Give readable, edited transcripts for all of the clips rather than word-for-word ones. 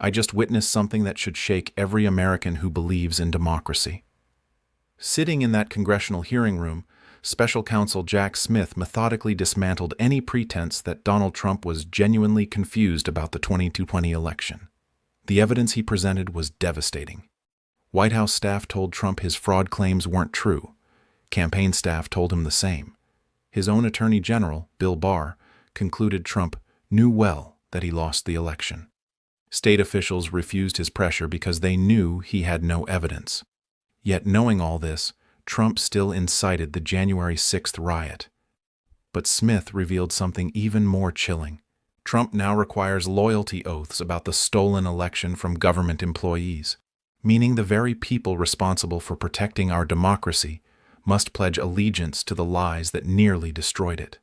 I just witnessed something that should shake every American who believes in democracy. Sitting in that congressional hearing room, Special Counsel Jack Smith methodically dismantled any pretense that Donald Trump was genuinely confused about the 2020 election. The evidence he presented was devastating. White House staff told Trump his fraud claims weren't true. Campaign staff told him the same. His own Attorney General, Bill Barr, concluded Trump knew well that he lost the election. State officials refused his pressure because they knew he had no evidence. Yet knowing all this, Trump still incited the January 6th riot. But Smith revealed something even more chilling. Trump now requires loyalty oaths about the stolen election from government employees, meaning the very people responsible for protecting our democracy must pledge allegiance to the lies that nearly destroyed it.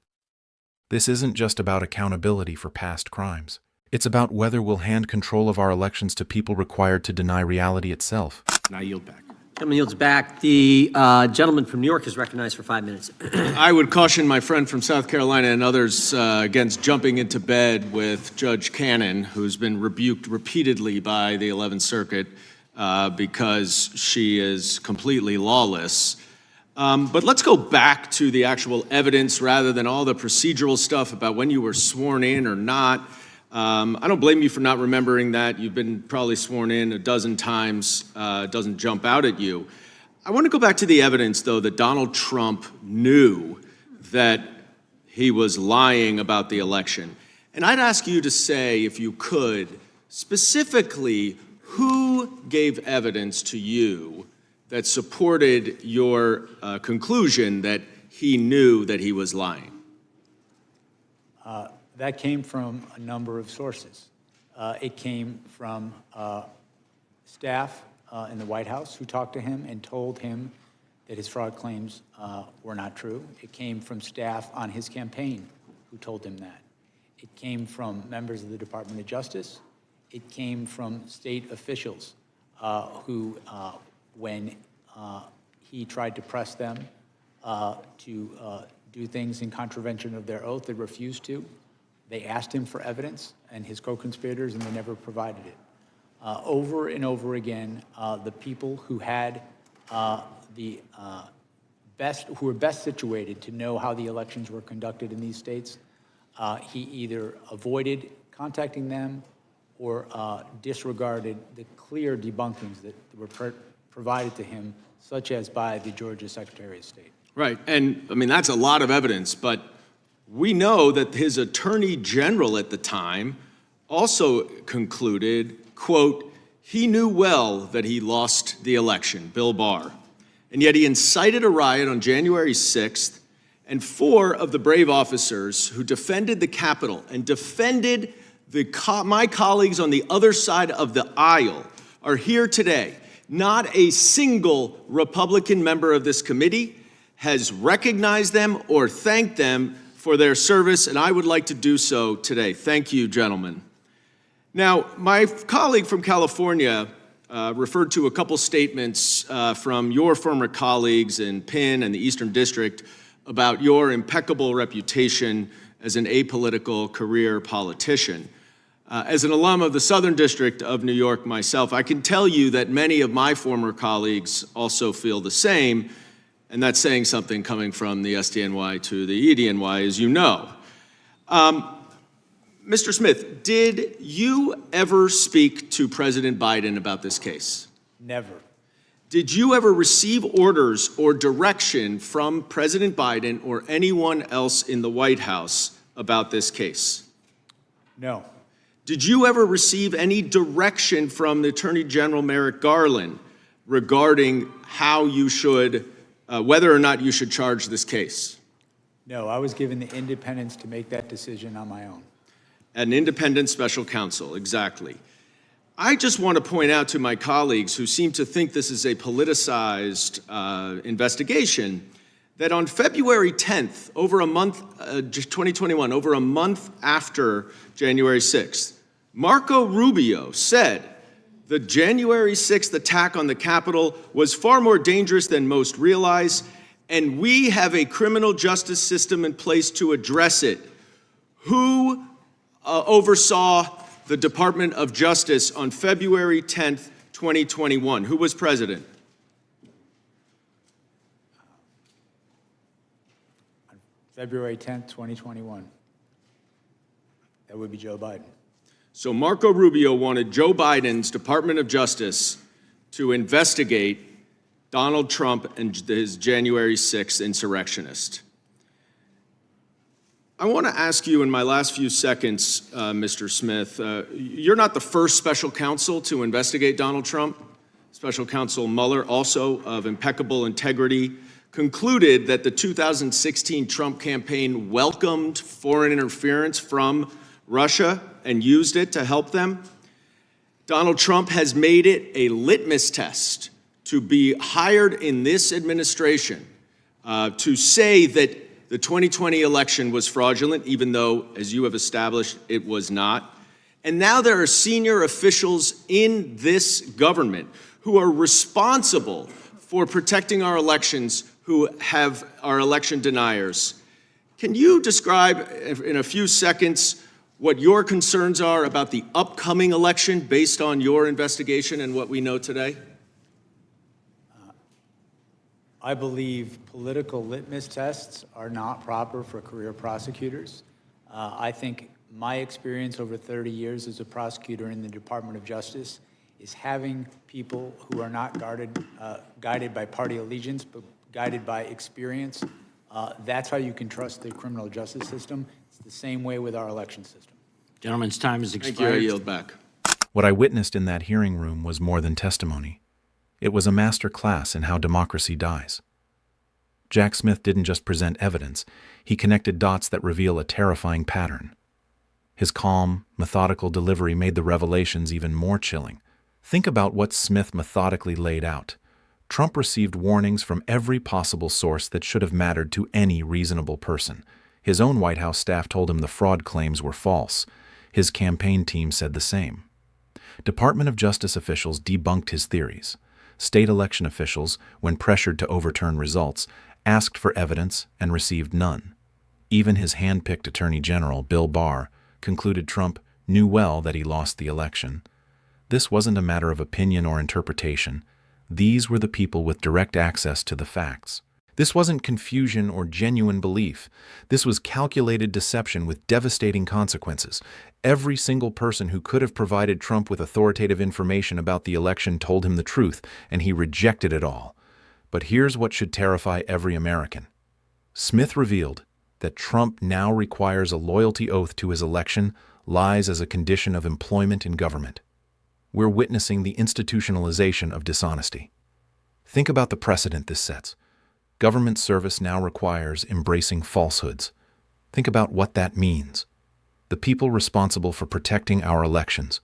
This isn't just about accountability for past crimes. It's about whether we'll hand control of our elections to people required to deny reality itself. And I yield back. Gentleman yields back. The gentleman from New York is recognized for 5 minutes. I would caution my friend from South Carolina and others against jumping into bed with Judge Cannon, who's been rebuked repeatedly by the 11th Circuit because she is completely lawless. But let's go back to the actual evidence rather than all the procedural stuff about when you were sworn in or not. I don't blame you for not remembering that. You've been probably sworn in a dozen times. It doesn't jump out at you. I want to go back to the evidence, though, that Donald Trump knew that he was lying about the election. And I'd ask you to say, if you could, specifically, who gave evidence to you that supported your conclusion that he knew that he was lying? That came from a number of sources. It came from staff in the White House who talked to him and told him that his fraud claims were not true. It came from staff on his campaign who told him that. It came from members of the Department of Justice. It came from state officials who, when he tried to press them to do things in contravention of their oath, they refused to. They asked him for evidence and his co-conspirators, and they never provided it. Over and over again, the people who had who were best situated to know how the elections were conducted in these states, he either avoided contacting them or disregarded the clear debunkings that were provided to him, such as by the Georgia Secretary of State. Right, and I mean, that's a lot of evidence, but we know that his Attorney General at the time also concluded, quote, he knew well that he lost the election, Bill Barr, and yet he incited a riot on January 6th, and 4 of the brave officers who defended the Capitol and defended my colleagues on the other side of the aisle are here today. Not a single Republican member of this committee has recognized them or thanked them for their service, and I would like to do so today. Thank you, gentlemen. Now, my colleague from California referred to a couple statements from your former colleagues in Penn and the Eastern District about your impeccable reputation as an apolitical career politician. As an alum of the Southern District of New York myself, I can tell you that many of my former colleagues also feel the same, and that's saying something coming from the SDNY to the EDNY, as you know. Mr. Smith, did you ever speak to President Biden about this case? Never. Did you ever receive orders or direction from President Biden or anyone else in the White House about this case? No. Did you ever receive any direction from the Attorney General Merrick Garland regarding how you should, whether or not you should charge this case? No, I was given the independence to make that decision on my own. An independent special counsel, exactly. I just want to point out to my colleagues who seem to think this is a politicized investigation that on February 10th, over a month, 2021, over a month after January 6th, Marco Rubio said the January 6th attack on the Capitol was far more dangerous than most realize, and we have a criminal justice system in place to address it. Who oversaw the Department of Justice on February 10th, 2021? Who was president? February 10th, 2021. That would be Joe Biden. So Marco Rubio wanted Joe Biden's Department of Justice to investigate Donald Trump and his January 6th insurrectionist. I want to ask you in my last few seconds, Mr. Smith, you're not the first special counsel to investigate Donald Trump. Special Counsel Mueller, also of impeccable integrity, concluded that the 2016 Trump campaign welcomed foreign interference from Russia and used it to help them. Donald Trump has made it a litmus test to be hired in this administration to say that the 2020 election was fraudulent, even though, as you have established, it was not. And now there are senior officials in this government who are responsible for protecting our elections, who are election deniers. Can you describe in a few seconds what your concerns are about the upcoming election based on your investigation and what we know today? I believe political litmus tests are not proper for career prosecutors. I think my experience over 30 years as a prosecutor in the Department of Justice is having people who are not guided by party allegiance, but guided by experience. That's how you can trust the criminal justice system. It's the same way with our election system. Gentleman's time has Thank you. I expired. yield back. What I witnessed in that hearing room was more than testimony. It was a master class in how democracy dies. Jack Smith didn't just present evidence, he connected dots that reveal a terrifying pattern. His calm, methodical delivery made the revelations even more chilling. Think about what Smith methodically laid out. Trump received warnings from every possible source that should have mattered to any reasonable person. His own White House staff told him the fraud claims were false. His campaign team said the same. Department of Justice officials debunked his theories. State election officials, when pressured to overturn results, asked for evidence and received none. Even his hand-picked Attorney General, Bill Barr, concluded Trump knew well that he lost the election. This wasn't a matter of opinion or interpretation. These were the people with direct access to the facts. This wasn't confusion or genuine belief. This was calculated deception with devastating consequences. Every single person who could have provided Trump with authoritative information about the election told him the truth, and he rejected it all. But here's what should terrify every American. Smith revealed that Trump now requires a loyalty oath to his election, lies as a condition of employment in government. We're witnessing the institutionalization of dishonesty. Think about the precedent this sets. Government service now requires embracing falsehoods. Think about what that means. The people responsible for protecting our elections,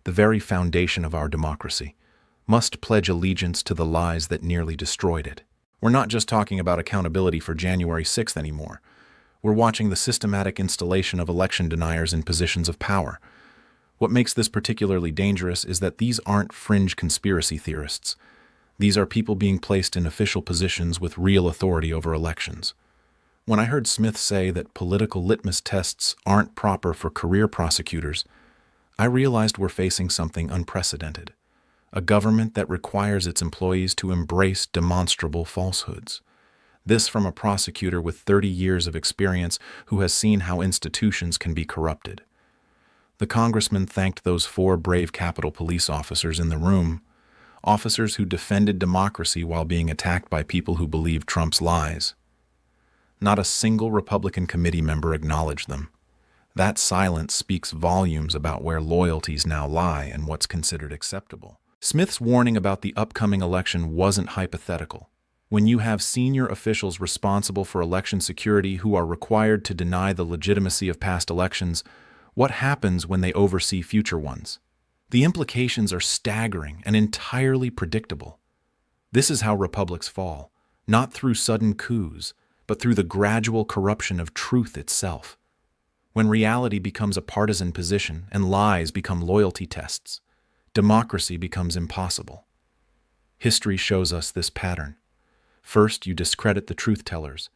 the very foundation of our democracy, must pledge allegiance to the lies that nearly destroyed it. We're not just talking about accountability for January 6th anymore. We're watching the systematic installation of election deniers in positions of power. What makes this particularly dangerous is that these aren't fringe conspiracy theorists. These are people being placed in official positions with real authority over elections. When I heard Smith say that political litmus tests aren't proper for career prosecutors, I realized we're facing something unprecedented. A government that requires its employees to embrace demonstrable falsehoods. This from a prosecutor with 30 years of experience who has seen how institutions can be corrupted. The congressman thanked those 4 brave Capitol Police officers in the room, officers who defended democracy while being attacked by people who believed Trump's lies. Not a single Republican committee member acknowledged them. That silence speaks volumes about where loyalties now lie and what's considered acceptable. Smith's warning about the upcoming election wasn't hypothetical. When you have senior officials responsible for election security who are required to deny the legitimacy of past elections, what happens when they oversee future ones? The implications are staggering and entirely predictable. This is how republics fall, not through sudden coups, but through the gradual corruption of truth itself. When reality becomes a partisan position and lies become loyalty tests, democracy becomes impossible. History shows us this pattern. First, you discredit the truth-tellers.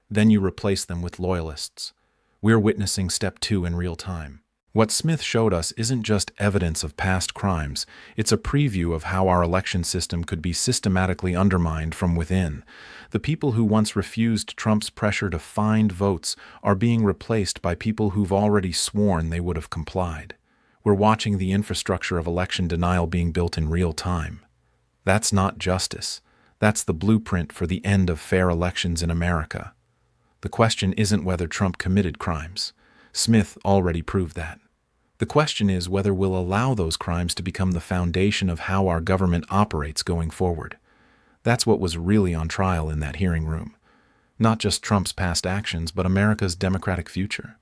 Then you replace them with loyalists. We're witnessing step 2 in real time. What Smith showed us isn't just evidence of past crimes, it's a preview of how our election system could be systematically undermined from within. The people who once refused Trump's pressure to find votes are being replaced by people who've already sworn they would have complied. We're watching the infrastructure of election denial being built in real time. That's not justice. That's the blueprint for the end of fair elections in America. The question isn't whether Trump committed crimes. Smith already proved that. The question is whether we'll allow those crimes to become the foundation of how our government operates going forward. That's what was really on trial in that hearing room. Not just Trump's past actions, but America's democratic future.